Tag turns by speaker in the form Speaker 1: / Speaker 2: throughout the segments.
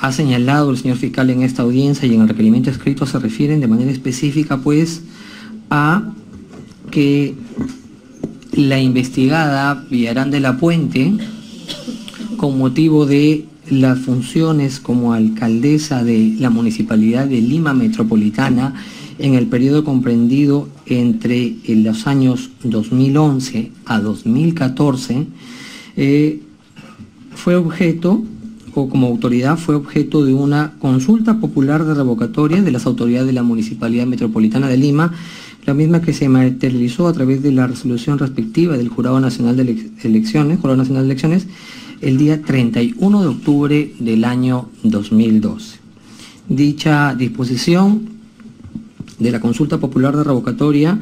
Speaker 1: ha señalado el señor fiscal en esta audiencia y en el requerimiento escrito se refieren de manera específica pues a que la investigada Villarán de la Puente, con motivo de las funciones como alcaldesa de la Municipalidad de Lima Metropolitana en el periodo comprendido entre los años 2011 a 2014, fue objeto, o como autoridad fue objeto de una consulta popular de revocatoria de las autoridades de la Municipalidad Metropolitana de Lima, la misma que se materializó a través de la resolución respectiva del Jurado Nacional de Elecciones, el día 31 de octubre del año 2012. Dicha disposición de la consulta popular de revocatoria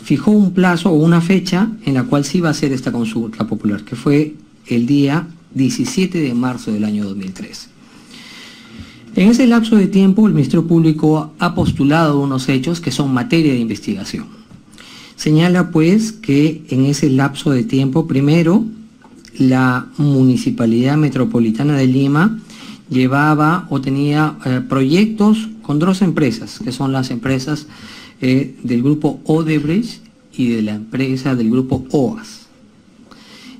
Speaker 1: fijó un plazo o una fecha en la cual se iba a hacer esta consulta popular, que fue el día 17 de marzo del año 2013. En ese lapso de tiempo, el Ministerio Público ha postulado unos hechos que son materia de investigación. Señala pues que en ese lapso de tiempo, primero, la Municipalidad Metropolitana de Lima llevaba o tenía proyectos con dos empresas, que son las empresas del grupo Odebrecht y de la empresa del grupo OAS.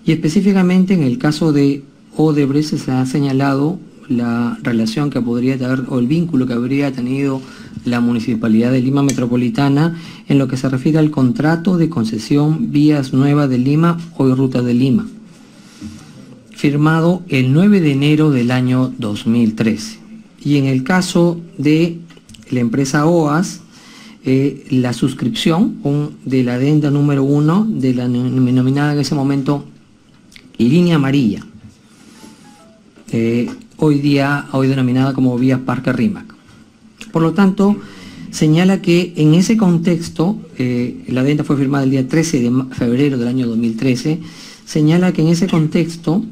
Speaker 1: Y específicamente en el caso de Odebrecht se ha señalado la relación que podría tener o el vínculo que habría tenido la Municipalidad de Lima Metropolitana en lo que se refiere al contrato de concesión Vías Nuevas de Lima, hoy Ruta de Lima, firmado el 9 de enero del año 2013. Y en el caso de la empresa OAS, la suscripción de la adenda número 1 de la denominada en ese momento Línea Amarilla, hoy denominada como Vía Parque Rímac. Por lo tanto, señala que en ese contexto, la adenda fue firmada el día 13 de febrero del año 2013, señala que en ese contexto,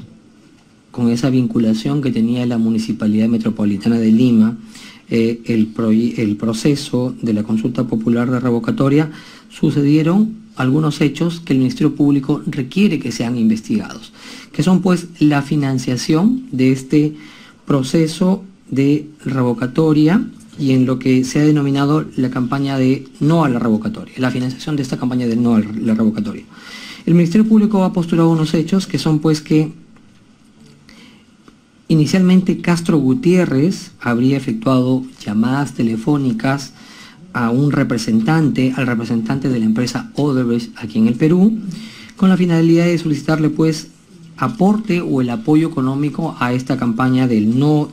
Speaker 1: con esa vinculación que tenía la Municipalidad Metropolitana de Lima, el proceso de la consulta popular de revocatoria, sucedieron algunos hechos que el Ministerio Público requiere que sean investigados, que son pues la financiación de este proceso de revocatoria y en lo que se ha denominado la campaña de no a la revocatoria, la financiación de esta campaña de no a la revocatoria. El Ministerio Público ha postulado unos hechos que son pues que inicialmente Castro Gutiérrez habría efectuado llamadas telefónicas al representante de la empresa Odebrecht aquí en el Perú, con la finalidad de solicitarle pues aporte o el apoyo económico a esta campaña del no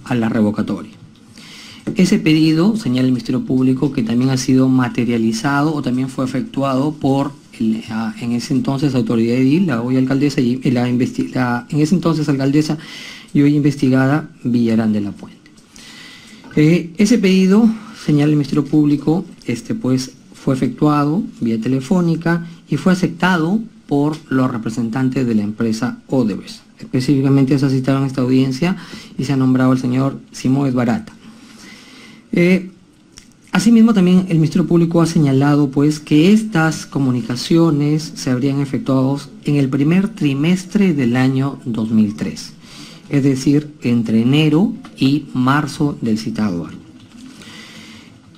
Speaker 1: a la revocatoria. Ese pedido, señala el Ministerio Público, que también ha sido materializado o también fue efectuado por en ese entonces autoridad edil, la hoy alcaldesa y en ese entonces alcaldesa y hoy investigada Villarán de la Puente. Ese pedido, señala el Ministerio Público, pues fue efectuado vía telefónica y fue aceptado por los representantes de la empresa Odebrecht. Específicamente se ha citado en esta audiencia y se ha nombrado al señor Simón Barata. Asimismo, también el Ministerio Público ha señalado pues que estas comunicaciones se habrían efectuado en el primer trimestre del año 2003, es decir, entre enero y marzo del citado año.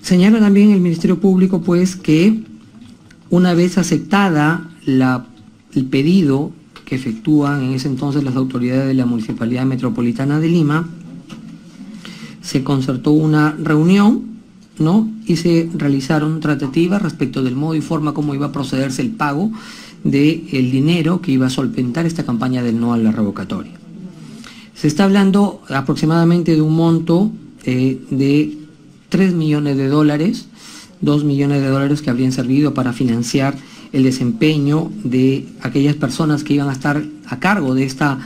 Speaker 1: Señala también el Ministerio Público pues que una vez aceptada el pedido que efectúan en ese entonces las autoridades de la Municipalidad Metropolitana de Lima, se concertó una reunión, ¿no? Y se realizaron tratativas respecto del modo y forma como iba a procederse el pago del dinero que iba a solventar esta campaña del no a la revocatoria. Se está hablando aproximadamente de un monto de $3 millones, $2 millones que habrían servido para financiar el desempeño de aquellas personas que iban a estar a cargo de esta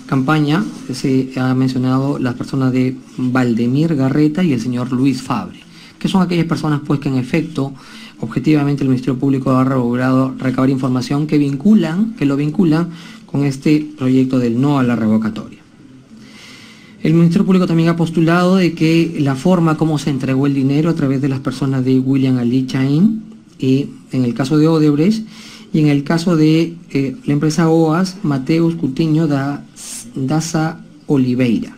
Speaker 1: campaña. Se ha mencionado las personas de Valdemir Garreta y el señor Luis Fabre, que son aquellas personas pues que en efecto, objetivamente el Ministerio Público ha logrado recabar información que lo vinculan con este proyecto del no a la revocatoria. El Ministerio Público también ha postulado de que la forma como se entregó el dinero a través de las personas de William Ali Chaín, y en el caso de Odebrecht, y en el caso de la empresa OAS, Mateus Coutinho Daza Oliveira.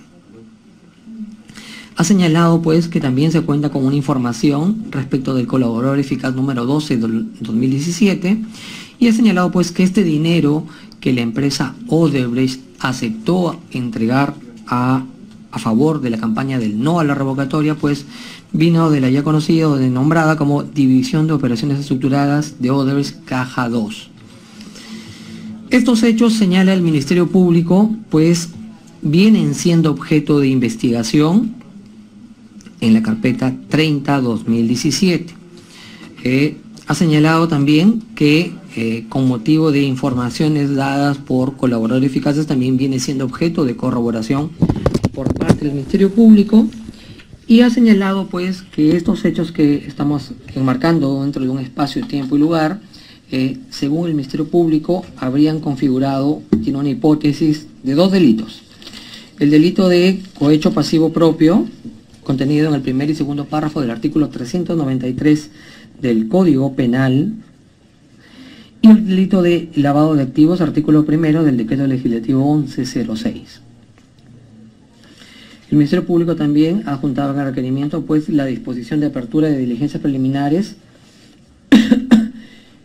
Speaker 1: Ha señalado pues que también se cuenta con una información respecto del colaborador eficaz número 12 del 2017 y ha señalado pues que este dinero que la empresa Odebrecht aceptó entregar a favor de la campaña del no a la revocatoria, pues vino de la ya conocida o nombrada como División de Operaciones Estructuradas de Odebrecht Caja 2. Estos hechos, señala el Ministerio Público, pues vienen siendo objeto de investigación en la carpeta 30-2017. Ha señalado también que con motivo de informaciones dadas por colaboradores eficaces también viene siendo objeto de corroboración por parte del Ministerio Público y ha señalado pues que estos hechos que estamos enmarcando dentro de un espacio, tiempo y lugar, según el Ministerio Público habrían configurado, tiene una hipótesis de dos delitos. El delito de cohecho pasivo propio, contenido en el primer y segundo párrafo del artículo 393 del Código Penal, y el delito de lavado de activos, artículo primero del Decreto Legislativo 1106. El Ministerio Público también ha adjuntado en el requerimiento pues la disposición de apertura de diligencias preliminares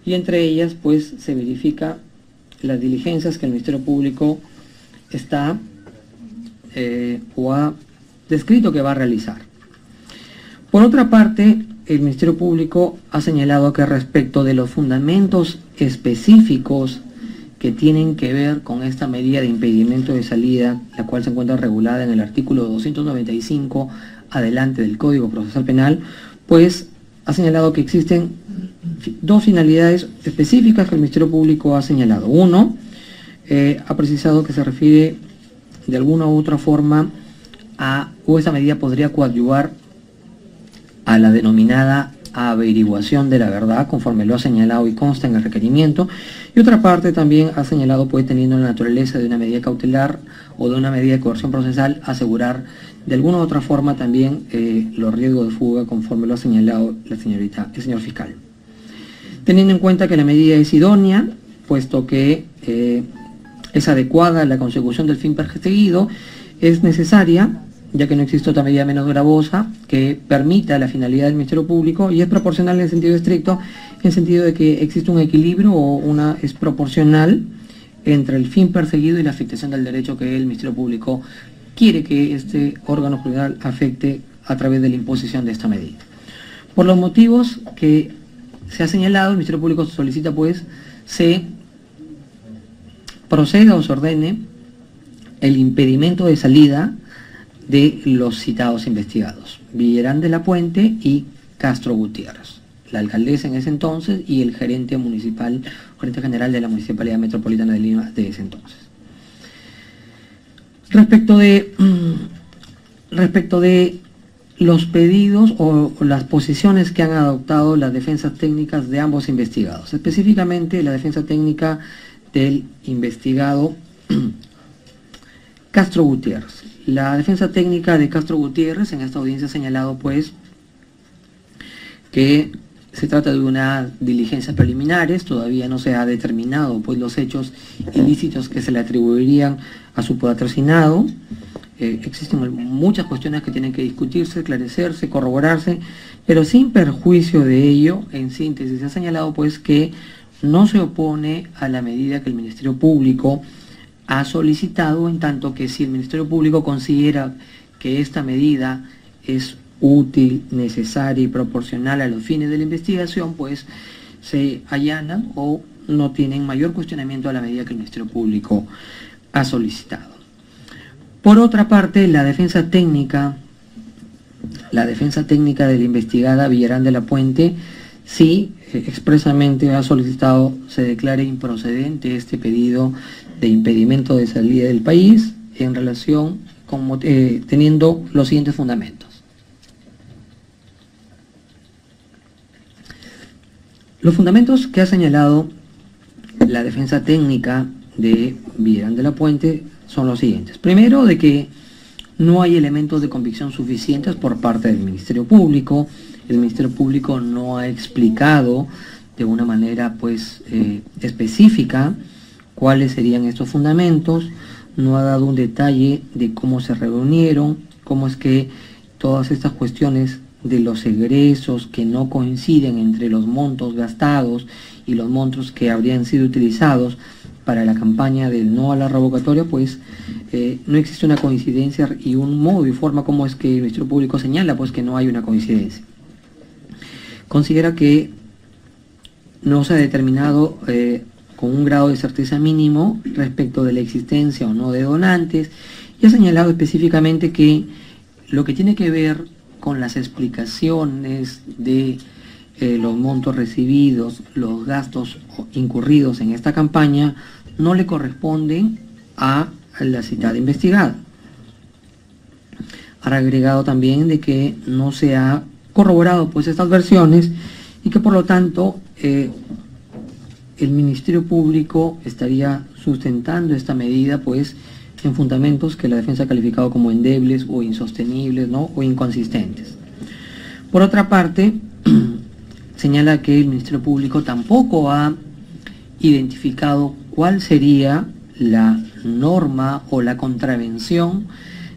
Speaker 1: y entre ellas pues se verifica las diligencias que el Ministerio Público está o ha descrito que va a realizar. Por otra parte, el Ministerio Público ha señalado que respecto de los fundamentos específicos que tienen que ver con esta medida de impedimento de salida, la cual se encuentra regulada en el artículo 295 adelante del Código Procesal Penal, pues ha señalado que existen dos finalidades específicas que el Ministerio Público ha señalado. Uno, ha precisado que se refiere de alguna u otra forma o esa medida podría coadyuvar a la denominada averiguación de la verdad, conforme lo ha señalado y consta en el requerimiento, y otra parte también ha señalado, pues teniendo la naturaleza de una medida cautelar o de una medida de coerción procesal, asegurar de alguna u otra forma también los riesgos de fuga, conforme lo ha señalado el señor fiscal. Teniendo en cuenta que la medida es idónea, puesto que es adecuada a la consecución del fin perseguido, es necesaria, ya que no existe otra medida menos gravosa que permita la finalidad del Ministerio Público, y es proporcional en sentido estricto, en sentido de que existe un equilibrio o es proporcional entre el fin perseguido y la afectación del derecho que el Ministerio Público quiere que este órgano judicial afecte a través de la imposición de esta medida. Por los motivos que se ha señalado, el Ministerio Público solicita pues se proceda o se ordene el impedimento de salida de los citados investigados, Villarán de la Puente y Castro Gutiérrez, la alcaldesa en ese entonces y el gerente municipal, gerente general de la Municipalidad Metropolitana de Lima de ese entonces. Respecto de los pedidos o las posiciones que han adoptado las defensas técnicas de ambos investigados, específicamente la defensa técnica del investigado Castro Gutiérrez. La defensa técnica de Castro Gutiérrez en esta audiencia ha señalado pues que se trata de unas diligencias preliminares, todavía no se ha determinado pues los hechos ilícitos que se le atribuirían a su patrocinado. Existen muchas cuestiones que tienen que discutirse, esclarecerse, corroborarse, pero sin perjuicio de ello, en síntesis, se ha señalado pues que no se opone a la medida que el Ministerio Público ha solicitado, en tanto que si el Ministerio Público considera que esta medida es útil, necesaria y proporcional a los fines de la investigación, pues se allanan o no tienen mayor cuestionamiento a la medida que el Ministerio Público ha solicitado. Por otra parte, la defensa técnica de la investigada Villarán de la Puente sí expresamente ha solicitado se declare improcedente este pedido de impedimento de salida del país en relación con teniendo los siguientes fundamentos. Los fundamentos que ha señalado la defensa técnica de Villarán de la Puente son los siguientes. Primero, de que no hay elementos de convicción suficientes por parte del Ministerio Público. El Ministerio Público no ha explicado de una manera pues específica cuáles serían estos fundamentos, no ha dado un detalle de cómo se reunieron, cómo es que todas estas cuestiones de los egresos que no coinciden entre los montos gastados y los montos que habrían sido utilizados para la campaña del no a la revocatoria, pues no existe una coincidencia y un modo y forma como es que el Ministerio Público señala pues que no hay una coincidencia. Considera que no se ha determinado con un grado de certeza mínimo respecto de la existencia o no de donantes, y ha señalado específicamente que lo que tiene que ver con las explicaciones de los montos recibidos, los gastos incurridos en esta campaña, no le corresponden a la citada investigada. Ha agregado también de que no se ha corroborado pues estas versiones y que por lo tanto el Ministerio Público estaría sustentando esta medida pues en fundamentos que la defensa ha calificado como endebles o insostenibles, ¿no?, o inconsistentes. Por otra parte, señala que el Ministerio Público tampoco ha identificado cuál sería la norma o la contravención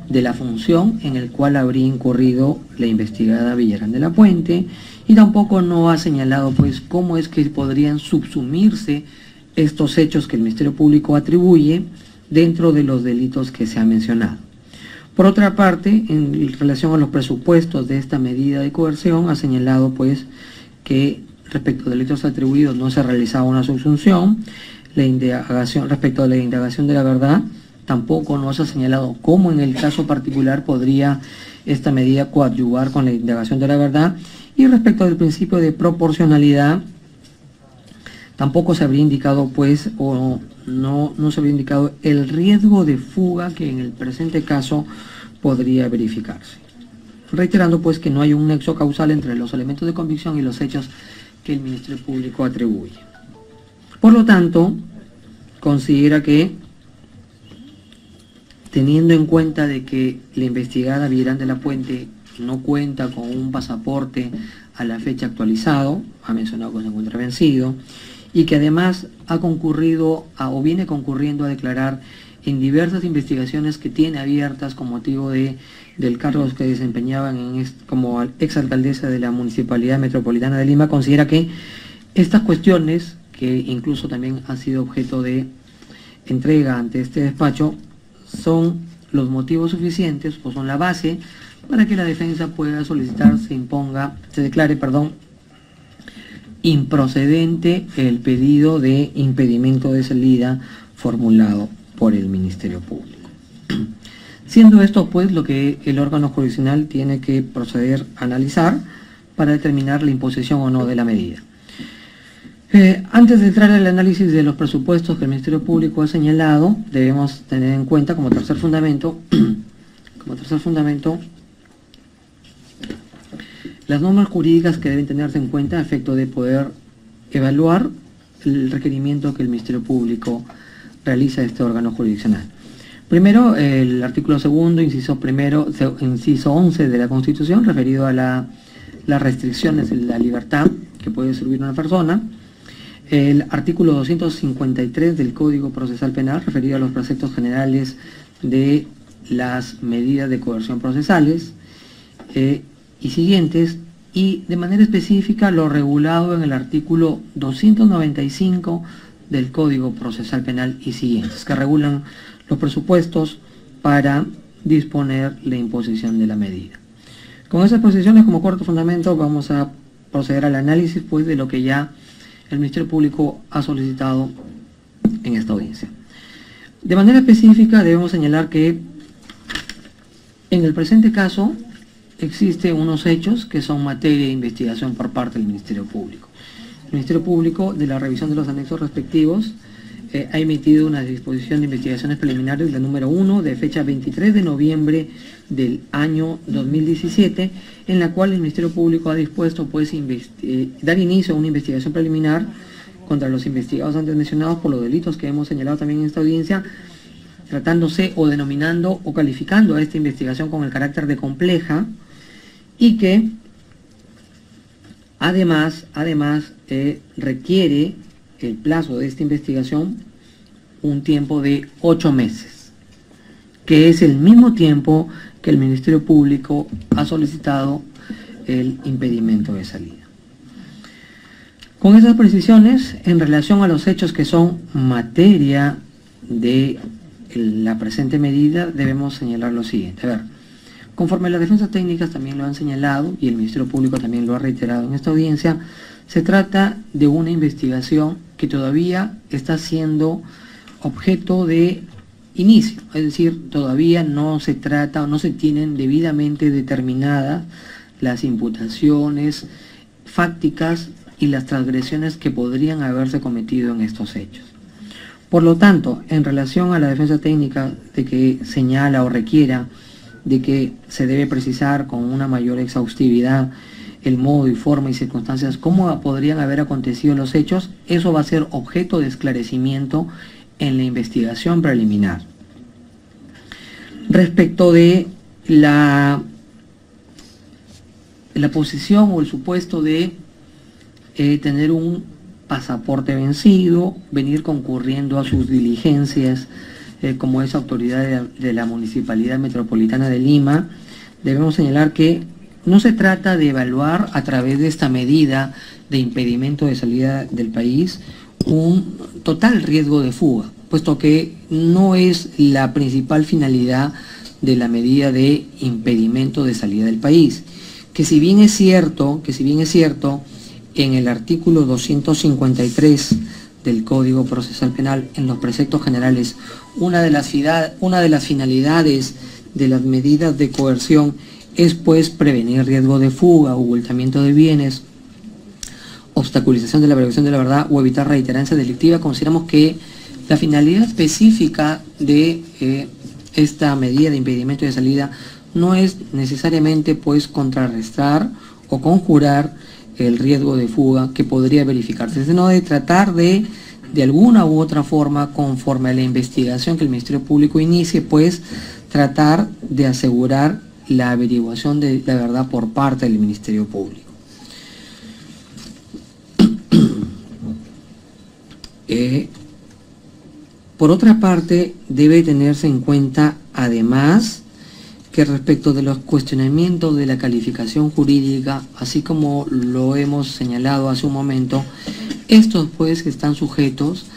Speaker 1: de la función en el cual habría incurrido la investigada Villarán de la Puente, y tampoco no ha señalado pues cómo es que podrían subsumirse estos hechos que el Ministerio Público atribuye dentro de los delitos que se ha mencionado. Por otra parte, en relación a los presupuestos de esta medida de coerción, ha señalado pues que respecto a delitos atribuidos no se ha realizado una subsunción. La indagación, respecto a la indagación de la verdad, tampoco no se ha señalado cómo en el caso particular podría esta medida coadyuvar con la indagación de la verdad, y respecto al principio de proporcionalidad tampoco se habría indicado pues o no se habría indicado el riesgo de fuga que en el presente caso podría verificarse, reiterando pues que no hay un nexo causal entre los elementos de convicción y los hechos que el Ministerio Público atribuye. Por lo tanto, considera que, teniendo en cuenta de que la investigada Villarán de la Puente no cuenta con un pasaporte a la fecha actualizado, ha mencionado que se encuentra vencido, y que además ha concurrido o viene concurriendo a declarar en diversas investigaciones que tiene abiertas con motivo del cargo que desempeñaban como exalcaldesa de la Municipalidad Metropolitana de Lima, considera que estas cuestiones, que incluso también han sido objeto de entrega ante este despacho, son los motivos suficientes o son la base para que la defensa pueda solicitar, se declare improcedente el pedido de impedimento de salida formulado por el Ministerio Público. Siendo esto pues lo que el órgano jurisdiccional tiene que proceder a analizar para determinar la imposición o no de la medida. Antes de entrar al análisis de los presupuestos que el Ministerio Público ha señalado, debemos tener en cuenta como tercer fundamento las normas jurídicas que deben tenerse en cuenta a efecto de poder evaluar el requerimiento que el Ministerio Público realiza a este órgano jurisdiccional. Primero, el artículo segundo, inciso 11 de la Constitución, referido a las restricciones de la libertad que puede servir a una persona. El artículo 253 del Código Procesal Penal, referido a los preceptos generales de las medidas de coerción procesales y siguientes, y de manera específica lo regulado en el artículo 295 del Código Procesal Penal y siguientes, que regulan los presupuestos para disponer la imposición de la medida. Con esas posiciones como cuarto fundamento vamos a proceder al análisis pues de lo que ya el Ministerio Público ha solicitado en esta audiencia. De manera específica debemos señalar que en el presente caso existen unos hechos que son materia de investigación por parte del Ministerio Público. El Ministerio Público, de la revisión de los anexos respectivos, ha emitido una disposición de investigaciones preliminares, la número 1, de fecha 23 de noviembre del año 2017, en la cual el Ministerio Público ha dispuesto pues dar inicio a una investigación preliminar contra los investigados antes mencionados por los delitos que hemos señalado también en esta audiencia, tratándose o denominando o calificando a esta investigación con el carácter de compleja, y que además requiere el plazo de esta investigación un tiempo de 8 meses. que es el mismo tiempo que el Ministerio Público ha solicitado el impedimento de salida. Con estas precisiones, en relación a los hechos que son materia de la presente medida, debemos señalar lo siguiente. A ver, conforme las defensas técnicas también lo han señalado y el Ministerio Público también lo ha reiterado en esta audiencia, se trata de una investigación que todavía está siendo objeto de inicio, es decir, todavía no se trata o no se tienen debidamente determinadas las imputaciones fácticas y las transgresiones que podrían haberse cometido en estos hechos. Por lo tanto, en relación a la defensa técnica de que señala o requiera de que se debe precisar con una mayor exhaustividad el modo y forma y circunstancias cómo podrían haber acontecido los hechos, eso va a ser objeto de esclarecimiento en la investigación preliminar. Respecto de la posición o el supuesto de tener un pasaporte vencido, venir concurriendo a sus diligencias como es autoridad de la Municipalidad Metropolitana de Lima, debemos señalar que no se trata de evaluar a través de esta medida de impedimento de salida del país un total riesgo de fuga, puesto que no es la principal finalidad de la medida de impedimento de salida del país. Que si bien es cierto, en el artículo 253 del Código Procesal Penal, en los preceptos generales, una de las finalidades de las medidas de coerción es pues prevenir riesgo de fuga, ocultamiento de bienes, obstaculización de la averiguación de la verdad o evitar reiterancia delictiva. Consideramos que la finalidad específica de esta medida de impedimento de salida no es necesariamente pues contrarrestar o conjurar el riesgo de fuga que podría verificarse, sino de tratar de alguna u otra forma, conforme a la investigación que el Ministerio Público inicie, pues tratar de asegurar la averiguación de la verdad por parte del Ministerio Público. Por otra parte, debe tenerse en cuenta además que respecto de los cuestionamientos de la calificación jurídica, así como lo hemos señalado hace un momento, estos pues están sujetos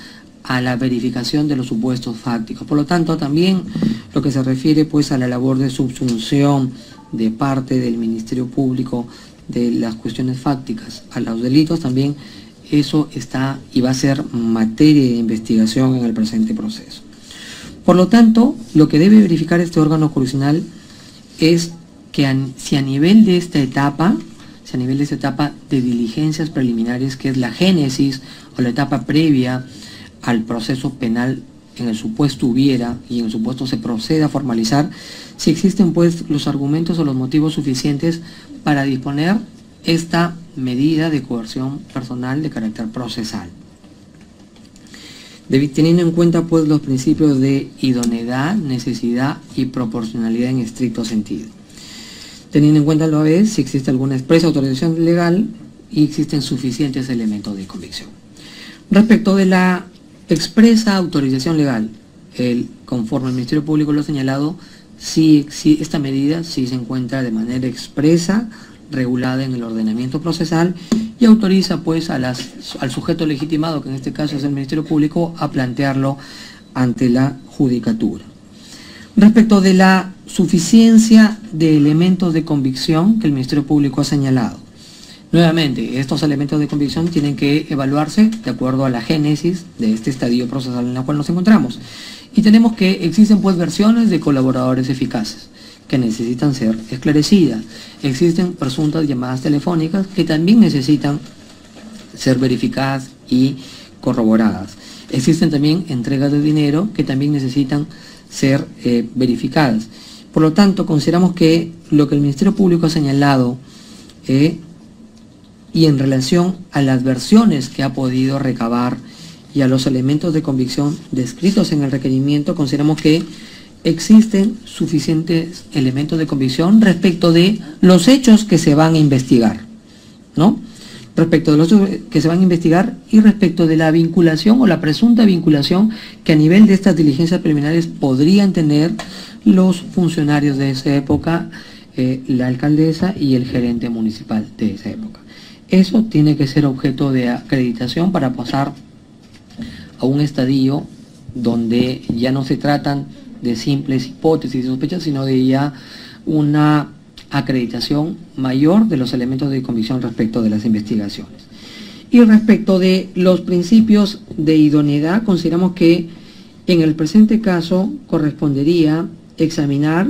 Speaker 1: a la verificación de los supuestos fácticos. Por lo tanto, también lo que se refiere pues a la labor de subsunción de parte del Ministerio Público de las cuestiones fácticas a los delitos, también eso está y va a ser materia de investigación en el presente proceso. Por lo tanto, lo que debe verificar este órgano jurisdiccional es que si a nivel de esta etapa, de diligencias preliminares, que es la génesis o la etapa previa al proceso penal, en el supuesto hubiera y en el supuesto se procede a formalizar, si existen pues los argumentos o los motivos suficientes para disponer esta medida de coerción personal de carácter procesal. Teniendo en cuenta pues los principios de idoneidad, necesidad y proporcionalidad en estricto sentido. Teniendo en cuenta a la vez si existe alguna expresa autorización legal y existen suficientes elementos de convicción. Respecto de la expresa autorización legal, conforme el Ministerio Público lo ha señalado, si esta medida sí se encuentra de manera expresa, regulada en el ordenamiento procesal y autoriza pues al sujeto legitimado, que en este caso es el Ministerio Público, a plantearlo ante la judicatura. Respecto de la suficiencia de elementos de convicción que el Ministerio Público ha señalado, nuevamente, estos elementos de convicción tienen que evaluarse de acuerdo a la génesis de este estadio procesal en la cual nos encontramos. Y tenemos que existen pues versiones de colaboradores eficaces que necesitan ser esclarecidas. Existen presuntas llamadas telefónicas que también necesitan ser verificadas y corroboradas. Existen también entregas de dinero que también necesitan ser verificadas. Por lo tanto, consideramos que lo que el Ministerio Público ha señalado y en relación a las versiones que ha podido recabar y a los elementos de convicción descritos en el requerimiento, consideramos que existen suficientes elementos de convicción respecto de los hechos que se van a investigar, ¿no? Respecto de los hechos que se van a investigar y respecto de la vinculación o la presunta vinculación que a nivel de estas diligencias preliminares podrían tener los funcionarios de esa época, la alcaldesa y el gerente municipal de esa época. Eso tiene que ser objeto de acreditación para pasar a un estadio donde ya no se tratan de simples hipótesis y sospechas, sino de ya una acreditación mayor de los elementos de convicción respecto de las investigaciones. Y respecto de los principios de idoneidad, consideramos que en el presente caso correspondería examinar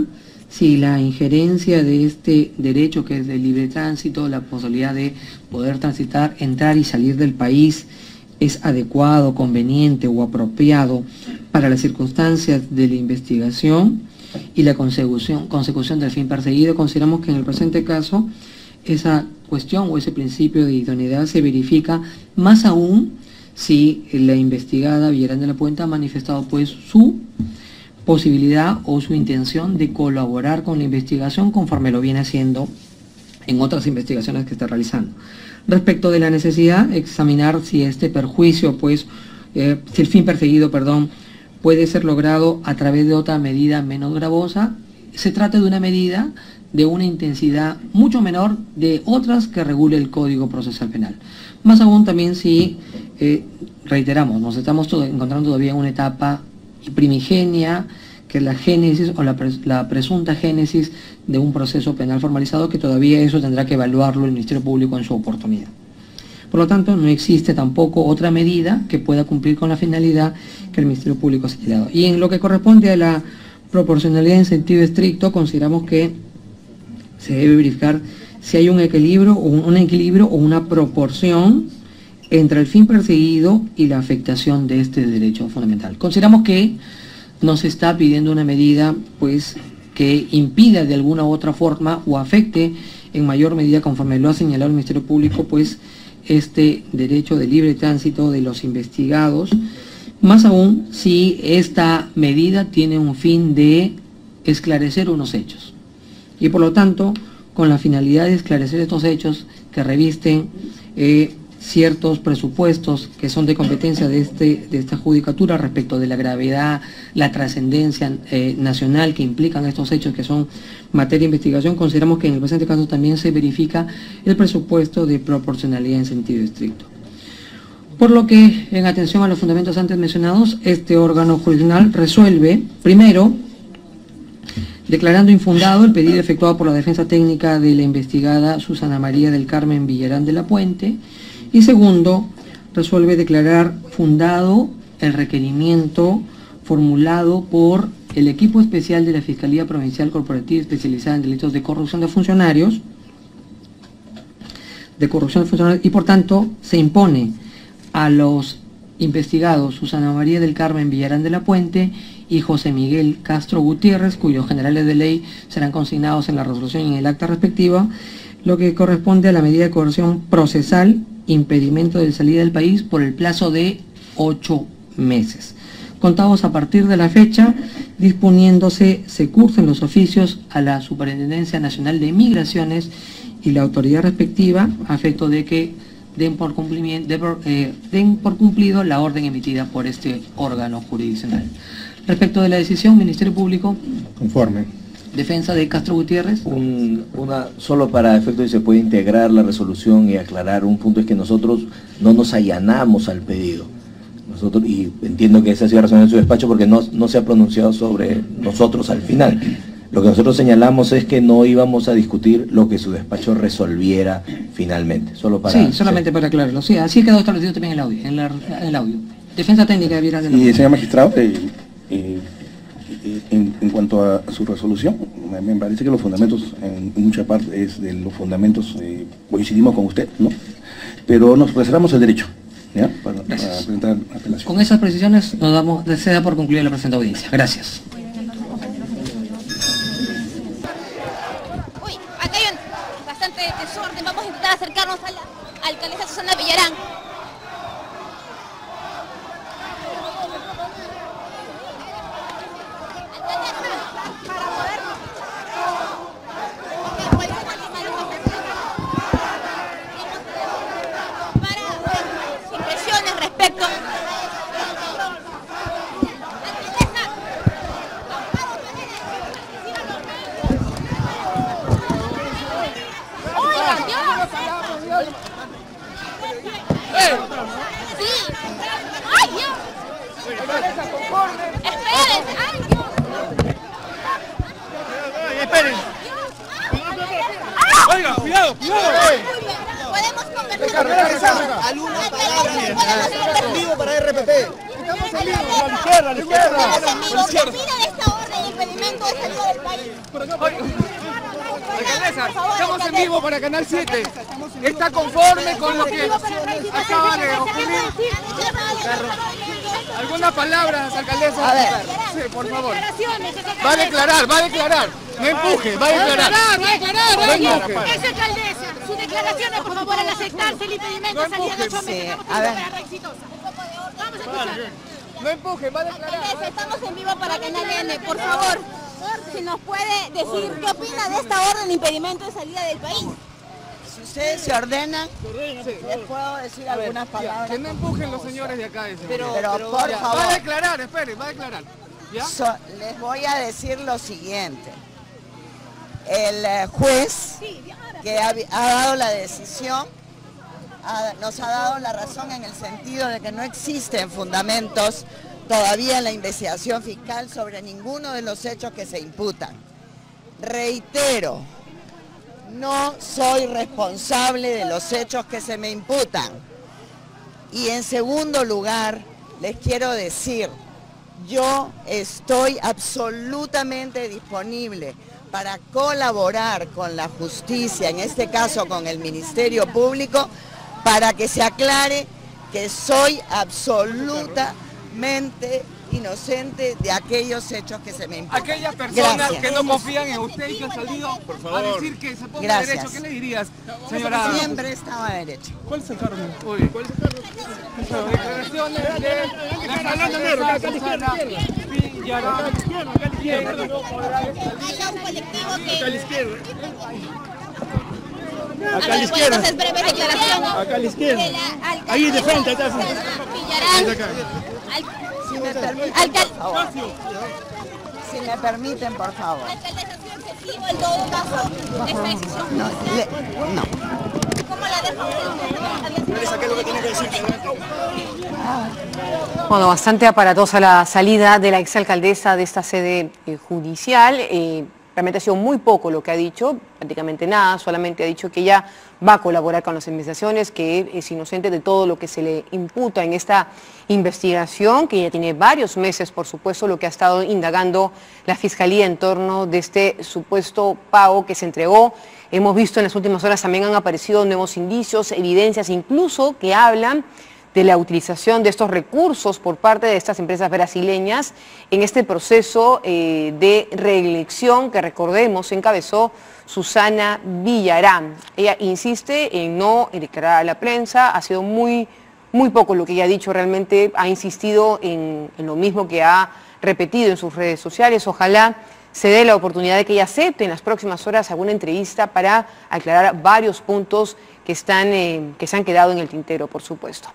Speaker 1: si la injerencia de este derecho, que es de libre tránsito, la posibilidad de poder transitar, entrar y salir del país, es adecuado, conveniente o apropiado para las circunstancias de la investigación y la consecución del fin perseguido. Consideramos que en el presente caso esa cuestión o ese principio de idoneidad se verifica, más aún si la investigada Villarán de la Puente ha manifestado pues su posibilidad o su intención de colaborar con la investigación conforme lo viene haciendo en otras investigaciones que está realizando. Respecto de la necesidad, examinar si este perjuicio, pues, si el fin perseguido, perdón, puede ser logrado a través de otra medida menos gravosa. Se trata de una medida de una intensidad mucho menor de otras que regule el Código Procesal Penal. Más aún también si, reiteramos, nos estamos encontrando todavía en una etapa primigenia, que es la génesis o la presunta génesis de un proceso penal formalizado, que todavía eso tendrá que evaluarlo el Ministerio Público en su oportunidad. Por lo tanto, no existe tampoco otra medida que pueda cumplir con la finalidad que el Ministerio Público ha señalado. Y en lo que corresponde a la proporcionalidad en sentido estricto, consideramos que se debe verificar si hay un equilibrio o una proporción entre el fin perseguido y la afectación de este derecho fundamental. Consideramos que no se está pidiendo una medida pues que impida de alguna u otra forma o afecte en mayor medida, conforme lo ha señalado el Ministerio Público, pues este derecho de libre tránsito de los investigados, más aún si esta medida tiene un fin de esclarecer unos hechos. Y por lo tanto, con la finalidad de esclarecer estos hechos que revisten ciertos presupuestos que son de competencia de esta judicatura respecto de la gravedad, la trascendencia nacional que implican estos hechos que son materia de investigación, consideramos que en el presente caso también se verifica el presupuesto de proporcionalidad en sentido estricto. Por lo que, en atención a los fundamentos antes mencionados, este órgano jurisdiccional resuelve, primero, declarando infundado el pedido efectuado por la defensa técnica de la investigada Susana María del Carmen Villarán de la Puente, y segundo, resuelve declarar fundado el requerimiento formulado por el equipo especial de la Fiscalía Provincial Corporativa especializada en delitos de corrupción de funcionarios, y por tanto se impone a los investigados Susana María del Carmen Villarán de la Puente y José Miguel Castro Gutiérrez, cuyos generales de ley serán consignados en la resolución y en el acta respectiva, lo que corresponde a la medida de coerción procesal, impedimento de salida del país por el plazo de 8 meses. Contados a partir de la fecha, disponiéndose se cursen los oficios a la Superintendencia Nacional de Migraciones y la autoridad respectiva, a efecto de que den por cumplido la orden emitida por este órgano jurisdiccional. Respecto de la decisión, Ministerio Público.
Speaker 2: Conforme.
Speaker 1: Defensa de Castro Gutiérrez.
Speaker 3: Solo para efecto de que se puede integrar la resolución y aclarar un punto, es que nosotros no nos allanamos al pedido. Y entiendo que esa ha sido la razón en su despacho porque no se ha pronunciado sobre nosotros al final. Lo que nosotros señalamos es que no íbamos a discutir lo que su despacho resolviera finalmente.
Speaker 1: Sí, solamente para aclararlo. Sí, así quedó establecido también en el audio. Defensa técnica de Villarán de la Puente.
Speaker 2: Y señor magistrado, en cuanto a su resolución, me parece que los fundamentos, en mucha parte es de los fundamentos, coincidimos con usted, ¿no? Pero nos reservamos el derecho, ¿ya? Para presentar apelación.
Speaker 1: Con esas precisiones se da por concluida la presente audiencia. Gracias.
Speaker 4: Uy, acá hay bastante desorden. Vamos a intentar acercarnos a la alcaldesa Susana Villarán. Impresiones respecto. Sí. ¡Ay, Dios! Espérense. ¡Ay, Dios!
Speaker 5: Esperen. Oiga, cuidado, cuidado.
Speaker 4: Podemos conversar.
Speaker 6: Vivo para RPP.
Speaker 5: Estamos en vivo. A la izquierda, a la izquierda.
Speaker 4: ¿Qué opina de esta orden de impedimento de salida del país?
Speaker 5: Alcaldesa, estamos en vivo para Canal 7. ¿Está conforme con lo que acaba de ocurrir? ¿Algunas palabras, alcaldesa?
Speaker 6: A ver.
Speaker 5: Sí, por favor. Va a declarar. No empuje, va a declarar.
Speaker 7: Va a declarar. Es alcaldesa. Sus declaraciones, por favor, al aceptarse el impedimento de salida de 8 meses. Estamos en una exitosa. Vamos a escuchar.
Speaker 5: No empuje, va a declarar.
Speaker 4: Alcaldesa, estamos en vivo para Canal N, por favor. Si nos puede decir qué opina de esta orden de impedimento de salida del país.
Speaker 6: Si ustedes se ordenan, les puedo decir algunas palabras.
Speaker 5: Que no empujen los señores de acá.
Speaker 6: Pero por
Speaker 5: Va a
Speaker 6: favor,
Speaker 5: declarar, espere, va a declarar. ¿Ya?
Speaker 6: les voy a decir lo siguiente. El juez que ha dado la decisión nos ha dado la razón en el sentido de que no existen fundamentos todavía en la investigación fiscal sobre ninguno de los hechos que se imputan. Reitero, no soy responsable de los hechos que se me imputan. Y en segundo lugar, les quiero decir, yo estoy absolutamente disponible para colaborar con la justicia, en este caso con el Ministerio Público, para que se aclare que soy absolutamente inocente de aquellos hechos que se me imputan.
Speaker 5: Aquellas personas
Speaker 6: Gracias.
Speaker 5: que no confían en usted y que han salido a decir que se ponga derecho, ¿qué le dirías, señora?
Speaker 6: Siempre estaba derecho.
Speaker 5: ¿Cuál es el cargo? Muy bien. ¿Cuál es el cargo? Declaraciones de la alcaldesa Susana Villarán.
Speaker 4: Haya un colectivo que...
Speaker 5: Acá a la izquierda.
Speaker 4: Acá a la izquierda. Entonces, breve declaración.
Speaker 5: Acá a la izquierda.
Speaker 4: De la
Speaker 5: Ahí de frente, está.
Speaker 4: Villarán.
Speaker 6: Si me permiten, por favor. Si me permiten, por favor.
Speaker 4: Alcaldesa, ¿es excesivo en todo caso esta decisión?
Speaker 6: No.
Speaker 4: ¿Cómo la deja
Speaker 8: Bueno, bastante aparatosa la salida de la exalcaldesa de esta sede judicial. Realmente ha sido muy poco lo que ha dicho, prácticamente nada, solamente ha dicho que ella va a colaborar con las investigaciones, que es inocente de todo lo que se le imputa en esta investigación, que ya tiene varios meses, por supuesto, lo que ha estado indagando la Fiscalía en torno de este supuesto pago que se entregó. Hemos visto en las últimas horas también han aparecido nuevos indicios, evidencias, incluso que hablan de la utilización de estos recursos por parte de estas empresas brasileñas en este proceso de reelección que, recordemos, encabezó Susana Villarán. Ella insiste en no declarar a la prensa, ha sido muy poco lo que ella ha dicho, realmente ha insistido en lo mismo que ha repetido en sus redes sociales. Ojalá se dé la oportunidad de que ella acepte en las próximas horas alguna entrevista para aclarar varios puntos que se han quedado en el tintero, por supuesto.